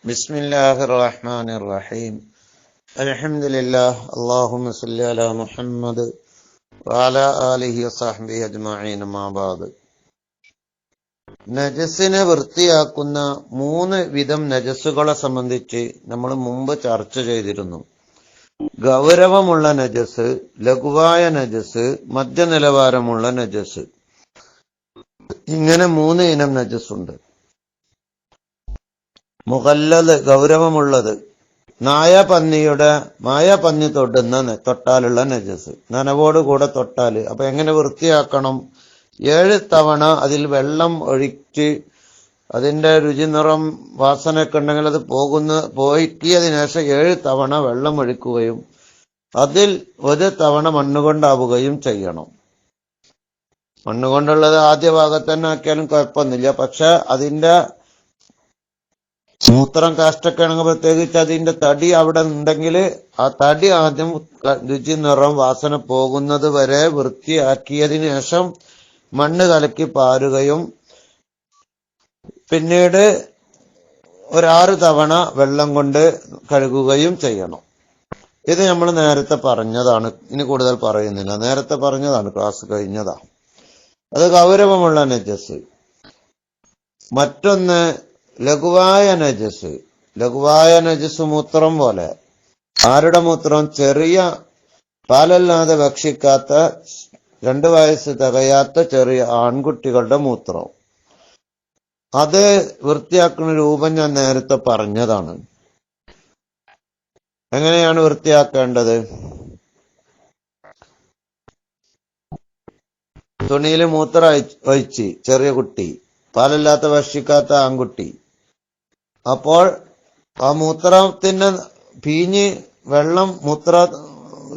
ബിസ്മില്ലാഹിർ റഹ്മാനിർ റഹീം. അൽഹംദുലില്ലാഹ്. അല്ലാഹുമ്മ സ്വല്ലി അലാ മുഹമ്മദ് വഅലാ ആലിഹി വസഹ്ബിഹി അജ്മഈൻ. അമ്മാ ബഅദ്. നജസിനെ വൃത്തിയാക്കുന്ന 3 വിധം നജസുകളെ സംബന്ധിച്ച് നമ്മൾ മുമ്പ് ചർച്ച ചെയ്തിരുന്നു. ഗൗരവമുള്ള നജസ്, ലഘുവായ നജസ്, മധ്യനിലവാരമുള്ള നജസ്. ഇങ്ങനെ 3 ഇനം നജസുണ്ട്. മുഗല്ലദ് ഗൗരവമുള്ളത്, മായപ്പന്നി തൊട്ടാലുള്ള നജസ്, നനവോടുകൂടെ തൊട്ടാല്. അപ്പൊ എങ്ങനെ വൃത്തിയാക്കണം? 7 തവണ അതിൽ വെള്ളം ഒഴിച്ച് അതിന്റെ രുചി, നിറം, വാസനയൊക്കെ ഉണ്ടെങ്കിൽ അത് പോയിക്കിയതിനു ശേഷം 7 തവണ വെള്ളം ഒഴിക്കുകയും അതിൽ 1 തവണ മണ്ണുകൊണ്ടാവുകയും ചെയ്യണം. മണ്ണുകൊണ്ടുള്ളത് ആദ്യ ഭാഗത്ത് തന്നെ ആക്കിയാലും കുഴപ്പമൊന്നുമില്ല. പക്ഷെ അതിന്റെ മൂത്രം കാഷ്ടൊക്കെ ആണെങ്കിൽ പ്രത്യേകിച്ച് അതിന്റെ തടി അവിടെ ഉണ്ടെങ്കിൽ ആ തടി ആദ്യം രുചി, നിറം, വാസന പോകുന്നത് വരെ വൃത്തിയാക്കിയതിനു ശേഷം മണ്ണ് കലക്കി പാരുകയും പിന്നീട് 6 തവണ വെള്ളം കൊണ്ട് കഴുകുകയും ചെയ്യണം. ഇത് നമ്മൾ നേരത്തെ പറഞ്ഞതാണ്, ഇനി കൂടുതൽ പറയുന്നില്ല. നേരത്തെ പറഞ്ഞതാണ്, ക്ലാസ് കഴിഞ്ഞതാ. അത് ഗൗരവമുള്ള നജസ്. മറ്റൊന്ന് ലഘുവായ നജസ്. ലഘുവായ നജസ് മൂത്രം പോലെ. ആരുടെ മൂത്രം? ചെറിയ പാലല്ലാതെ ഭക്ഷിക്കാത്ത 2 വയസ്സ് തികയാത്ത ചെറിയ ആൺകുട്ടികളുടെ മൂത്രം. അത് വൃത്തിയാക്കുന്ന രൂപം ഞാൻ നേരത്തെ പറഞ്ഞതാണ്. എങ്ങനെയാണ് വൃത്തിയാക്കേണ്ടത്? തുണിയിൽ മൂത്രം ഒഴിച്ച് ചെറിയ കുട്ടി, പാലല്ലാത്ത ഭക്ഷിക്കാത്ത ആൺകുട്ടി. അപ്പോൾ ആ മൂത്രത്തിന് പീഞ്ഞ് വെള്ളം,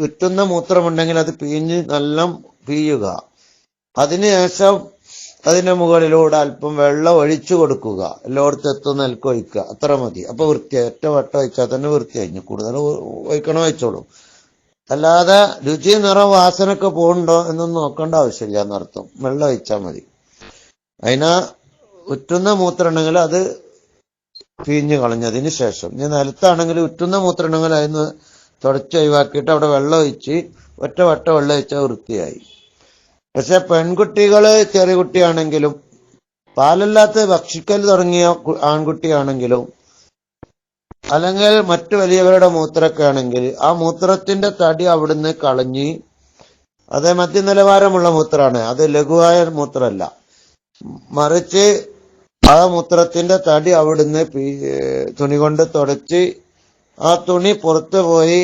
ഉറ്റുന്ന മൂത്രമുണ്ടെങ്കിൽ അത് പീഞ്ഞ് നല്ല പീയുക. അതിനുശേഷം അതിന്റെ മുകളിലൂടെ അല്പം വെള്ളം ഒഴിച്ചു കൊടുക്കുക. എല്ലായിടത്തും എത്തുന്ന നിലക്ക് ഒഴിക്കുക. അത്ര മതി. അപ്പൊ വൃത്തിയായി. 1 വട്ടം ഒഴിച്ചാൽ തന്നെ വൃത്തിയായി. കൂടുതൽ ഒഴിക്കണോ വെച്ചോളൂ. അല്ലാതെ രുചി, നിറം, വാസനൊക്കെ പോകുന്നുണ്ടോ എന്നൊന്നും നോക്കേണ്ട ആവശ്യമില്ല എന്നർത്ഥം. വെള്ളം ഒഴിച്ചാൽ മതി. അതിനാ ഉറ്റുന്ന മൂത്രം ഉണ്ടെങ്കിൽ അത് പിഴിഞ്ഞു കളഞ്ഞതിന് ശേഷം, ഇനി നിലത്താണെങ്കിൽ ഉറ്റുന്ന മൂത്രം ഉണ്ടെങ്കിൽ അതിന് തുടച്ച് ഒഴിവാക്കിയിട്ട് അവിടെ വെള്ളം ഒഴിച്ച് 1 വട്ടം വെള്ളം ഒഴിച്ചാൽ വൃത്തിയായി. പക്ഷെ പെൺകുട്ടികള് ചെറിയ കുട്ടിയാണെങ്കിലും പാലല്ലാത്ത ഭക്ഷിക്കൽ തുടങ്ങിയ ആൺകുട്ടിയാണെങ്കിലും അല്ലെങ്കിൽ മറ്റു വലിയവരുടെ മൂത്രമൊക്കെ ആണെങ്കിൽ ആ മൂത്രത്തിന്റെ തടി അവിടുന്ന് കളഞ്ഞ്, അത് മധ്യനിലവാരമുള്ള മൂത്രമാണ്, അത് ലഘുവായ മൂത്രമല്ല, മറിച്ച് ആ മൂത്രത്തിന്റെ തടി അവിടുന്ന് തുണി കൊണ്ട് തുടച്ച് ആ തുണി പുറത്തു പോയി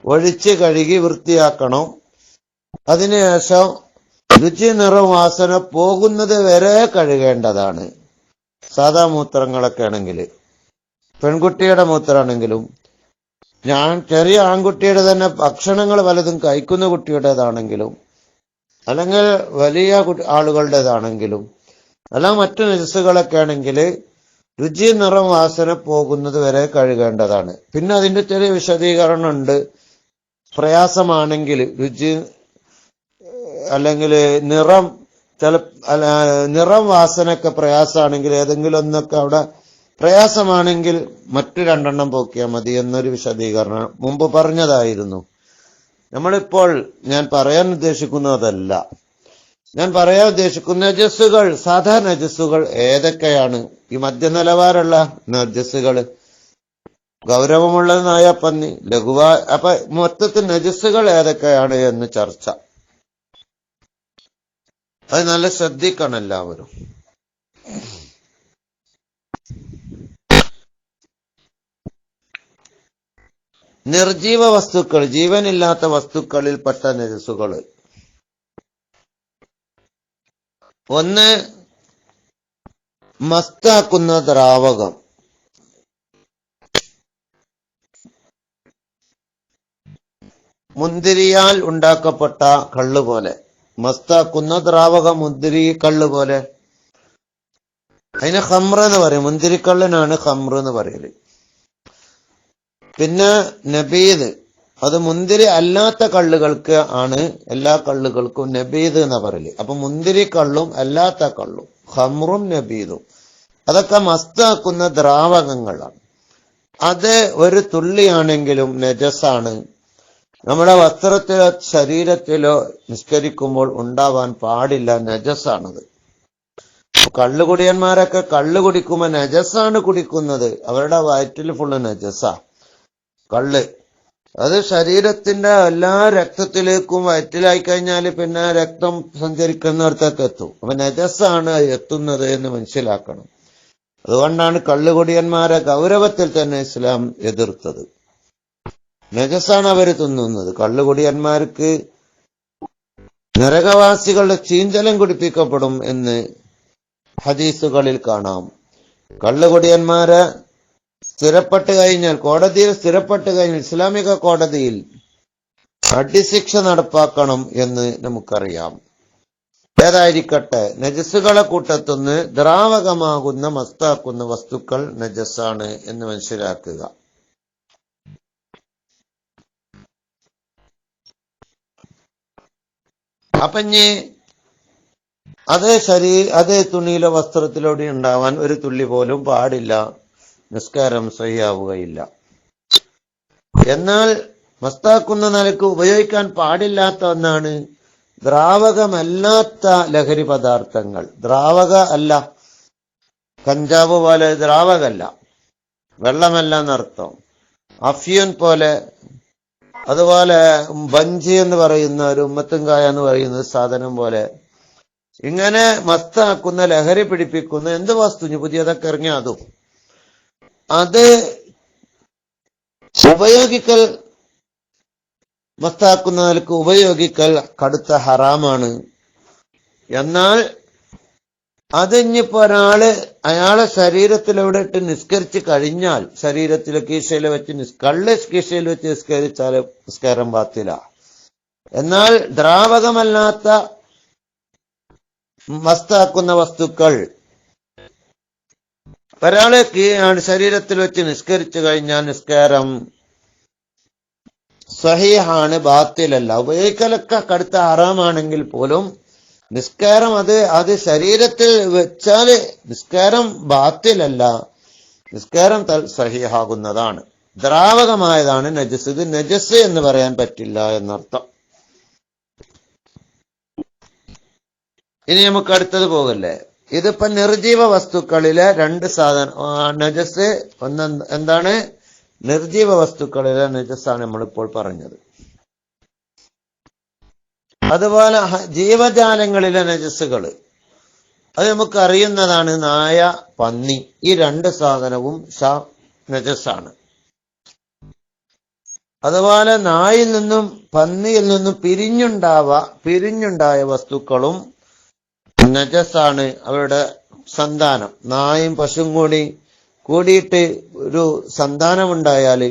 ഒഴിച്ച് കഴുകി വൃത്തിയാക്കണം. അതിനുശേഷം രുചി, നിറം, വാസന പോകുന്നത് വരെ കഴുകേണ്ടതാണ്. സാധാ മൂത്രങ്ങളൊക്കെ ആണെങ്കിൽ, പെൺകുട്ടിയുടെ മൂത്രമാണെങ്കിലും, ചെറിയ ആൺകുട്ടിയുടെ തന്നെ ഭക്ഷണങ്ങൾ പലതും കഴിക്കുന്ന കുട്ടിയുടേതാണെങ്കിലും, അല്ലെങ്കിൽ വലിയ ആളുകളുടേതാണെങ്കിലും, അല്ല മറ്റു നജസുകളൊക്കെ ആണെങ്കിൽ രുചി, നിറം, വാസന പോകുന്നത് വരെ കഴുകേണ്ടതാണ്. പിന്നെ അതിന്റെ ചെറിയ വിശദീകരണം ഉണ്ട്. പ്രയാസമാണെങ്കിൽ രുചി അല്ലെങ്കിൽ നിറം, വാസനയൊക്കെ പ്രയാസമാണെങ്കിൽ, ഏതെങ്കിലും ഒന്നൊക്കെ അവിടെ പ്രയാസമാണെങ്കിൽ മറ്റു 2 പോക്കിയാൽ മതി എന്നൊരു വിശദീകരണം മുമ്പ് പറഞ്ഞതായിരുന്നു. നമ്മളിപ്പോൾ ഞാൻ പറയാൻ ഉദ്ദേശിക്കുന്നതല്ല. ഞാൻ പറയാൻ ഉദ്ദേശിക്കുന്ന നജസുകൾ, സാധാ നജസുകൾ ഏതൊക്കെയാണ്? ഈ മധ്യനിലവാരമുള്ള നജസുകൾ, ഗൗരവമുള്ള നായപ്പന്നി, ലഘുവായ. അപ്പൊ മൊത്തത്തിൽ നജസുകൾ ഏതൊക്കെയാണ് എന്ന് ചർച്ച. അത് നല്ല ശ്രദ്ധിക്കണം എല്ലാവരും. നിർജീവ വസ്തുക്കൾ, ജീവനില്ലാത്ത വസ്തുക്കളിൽപ്പെട്ട നജസുകൾ. ഒന്ന്, മസ്താക്കുന്ന ദ്രാവകം. മുന്തിരിയാൽ ഉണ്ടാക്കപ്പെട്ട കള്ള് പോലെ. മസ്താക്കുന്ന ദ്രാവകം മുന്തിരി കള്ള് പോലെ. അതിന് ഖംർ എന്ന് പറയും. മുന്തിരിക്കള്ളിനാണ് ഖംർ എന്ന് പറയല്. പിന്നെ നബീദ്, അത് മുന്തിരി അല്ലാത്ത കള്ളുകൾക്ക് ആണ്. എല്ലാ കള്ളുകൾക്കും നബീദ് എന്ന് പറയല്. അപ്പൊ മുന്തിരി കള്ളും അല്ലാത്ത കള്ളും, ഖംറും നബീദും. അതൊക്കെ മസ്താക്കുന്ന ദ്രാവകങ്ങളാണ്. അത് ഒരു തുള്ളിയാണെങ്കിലും നജസാണ്. നമ്മുടെ വസ്ത്രത്തിലോ ശരീരത്തിലോ നിസ്കരിക്കുമ്പോൾ ഉണ്ടാവാൻ പാടില്ല, നജസാണത്. കള്ളുകുടിയന്മാരൊക്കെ കള്ളു കുടിക്കുമ്പോ നജസാണ് കുടിക്കുന്നത്. അവരുടെ വയറ്റിൽ ഫുള്ള് നജസാ കള്ള്. അത് ശരീരത്തിന്റെ എല്ലാ രക്തത്തിലേക്കും വയറ്റിലായി കഴിഞ്ഞാൽ പിന്നെ രക്തം സഞ്ചരിക്കുന്നിടത്തൊക്കെ എത്തും. അപ്പൊ നജസാണ് എത്തുന്നത് എന്ന് മനസ്സിലാക്കണം. അതുകൊണ്ടാണ് കള്ളുകുടിയന്മാരെ ഗൗരവത്തിൽ തന്നെ ഇസ്ലാം എതിർത്തത്. നജസാണ് അവര് തിന്നുന്നത്. കള്ളുകുടിയന്മാർക്ക് നരകവാസികളുടെ ചീഞ്ചലം കുടിപ്പിക്കപ്പെടും എന്ന് ഹദീസുകളിൽ കാണാം. കള്ളുകുടിയന്മാരെ സ്ഥിരപ്പെട്ട് കഴിഞ്ഞാൽ, കോടതിയിൽ സ്ഥിരപ്പെട്ട് കഴിഞ്ഞാൽ, ഇസ്ലാമിക കോടതിയിൽ അടിശിക്ഷ നടപ്പാക്കണം എന്ന് നമുക്കറിയാം. ഏതായിരിക്കട്ടെ, നജസ്സുകളെ കൂട്ടത്തുനിന്ന് ദ്രാവകമാകുന്ന മസ്താക്കുന്ന വസ്തുക്കൾ നജസ്സാണ് എന്ന് മനസ്സിലാക്കുക. അപ്പൊ ഇനി അതേ തുണിയിലോ വസ്ത്രത്തിലൂടെ ഉണ്ടാവാൻ ഒരു തുള്ളി പോലും പാടില്ല, നിസ്കാരം സഹിയാവുകയില്ല. എന്നാൽ മസ്താക്കുന്ന നിലക്ക് ഉപയോഗിക്കാൻ പാടില്ലാത്ത ഒന്നാണ് ദ്രാവകമല്ലാത്ത ലഹരി പദാർത്ഥങ്ങൾ. ദ്രാവക അല്ല, കഞ്ചാവ് പോലെ ദ്രാവകമല്ല, വെള്ളമല്ല എന്നർത്ഥം. അഫ്യൂൻ പോലെ, അതുപോലെ ബഞ്ചി എന്ന് പറയുന്ന ഒരു ഉമ്മത്തുംകായ എന്ന് പറയുന്ന സാധനം പോലെ, ഇങ്ങനെ മസ്താക്കുന്ന ലഹരി പിടിപ്പിക്കുന്ന എന്ത് വസ്തു പുതിയതൊക്കെ ഇറങ്ങിയ അതും അത് ഉപയോഗിക്കൽ, മസ്താക്കുന്ന നിലക്ക് ഉപയോഗിക്കൽ കടുത്ത ഹറാമാണ്. എന്നാൽ അതിഞ്ഞിപ്പോ അയാളെ ശരീരത്തിലെവിടെ ഇട്ട് നിസ്കരിച്ച് കഴിഞ്ഞാൽ, ശരീരത്തിലെ കീശയിൽ വെച്ച് കള്ള് കീശയിൽ വെച്ച് നിസ്കരിച്ചാൽ നിസ്കാരം ബാത്തില. എന്നാൽ ദ്രാവകമല്ലാത്ത മസ്താക്കുന്ന വസ്തുക്കൾ ഒരാളെ ശരീരത്തിൽ വെച്ച് നിസ്കരിച്ചു കഴിഞ്ഞാൽ നിസ്കാരം സഹീഹാണ്, ബാത്തിലല്ല. ഉപയോഗിക്കലൊക്കെ കടുത്ത ഹറാമാണെങ്കിൽ പോലും നിസ്കാരം അത് ശരീരത്തിൽ വെച്ചാല് നിസ്കാരം ബാത്തിലല്ല, നിസ്കാരം സഹീഹാകുന്നതാണ്. ദ്രാവകമായതാണ് നജസ്. ഇത് നജസ് എന്ന് പറയാൻ പറ്റില്ല എന്നർത്ഥം. ഇനി നമുക്ക് അടുത്തത് പോകല്ലേ. ഇതിപ്പോ നിർജീവ വസ്തുക്കളിലെ രണ്ട് സാധനം നജസ്. എന്താണ്? നിർജീവ വസ്തുക്കളിലെ നജസ്സാണ് നമ്മളിപ്പോൾ പറഞ്ഞത്. അതുപോലെ ജീവജാലങ്ങളിലെ നജസ്സുകൾ അത് നമുക്ക് അറിയുന്നതാണ്. നായ, പന്നി, ഈ രണ്ട് സാധനവും നജസ്സാണ്. അതുപോലെ നായിൽ നിന്നും പന്നിയിൽ നിന്നും പിരിഞ്ഞുണ്ടായ വസ്തുക്കളും നജസ്സാണ്. അവരുടെ സന്താനം, നായും പശുവും കൂടിയിട്ട് ഒരു സന്താനമുണ്ടായാൽ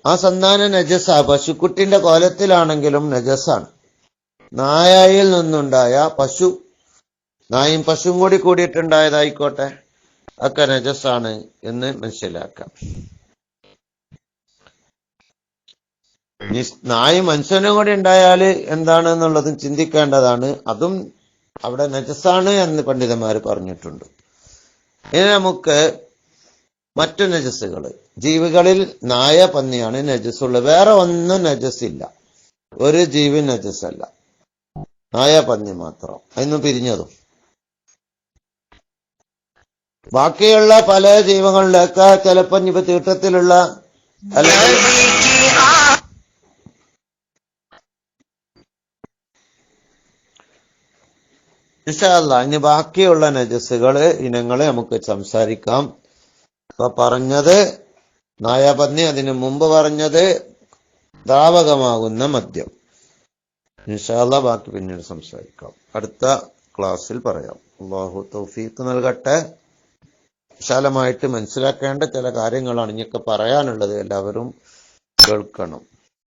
ആ സന്താനം നജസ്സാ. പശുക്കുട്ടിന്റെ കോലത്തിലാണെങ്കിലും നജസ്സാണ്. നായയിൽ നിന്നുണ്ടായ നായും പശുവും കൂടിയിട്ടുണ്ടായതായിക്കോട്ടെ, ഒക്കെ നജസ്സാണ് എന്ന് മനസ്സിലാക്കാം. നായും മനുഷ്യനും കൂടി ഉണ്ടായാല് എന്താണെന്നുള്ളതും ചിന്തിക്കേണ്ടതാണ്. അതും അവിടെ നജസ്സാണ് എന്ന് പണ്ഡിതന്മാർ പറഞ്ഞിട്ടുണ്ട്. ഇനി നമുക്ക് മറ്റു നജസ്സുകൾ. ജീവികളിൽ നായ, പന്നിയാണ് നജസ്സുള്ളത്. വേറെ ഒന്നും നജസ്സില്ല. ഒരു ജീവി നജസ്സല്ല, നായ, പന്നി മാത്രം. അതിന്ന് പിരിഞ്ഞതും. ബാക്കിയുള്ള പല ജീവങ്ങളിലൊക്കെ ചിലപ്പോ ഇപ്പൊ തീട്ടത്തിലുള്ള അല്ലെങ്കിൽ ഇൻഷാ അല്ലാഹ് ഇനി ബാക്കിയുള്ള നജസ്സുകള് ഇനങ്ങളെ നമുക്ക് സംസാരിക്കാം. ഇപ്പൊ പറഞ്ഞത് നായ, പന്നി, അതിനു മുമ്പ് പറഞ്ഞത് ദ്രാവകമാകുന്ന മദ്യം. ഇൻഷാ അല്ലാഹ് ബാക്കി പിന്നീട് സംസാരിക്കാം, അടുത്ത ക്ലാസ്സിൽ പറയാം. അല്ലാഹു തൗഫീഖ് നൽകട്ടെ. വിശാലമായിട്ട് മനസ്സിലാക്കേണ്ട ചില കാര്യങ്ങളാണ് ഇനിയൊക്കെ പറയാനുള്ളത്. എല്ലാവരും കേൾക്കണം.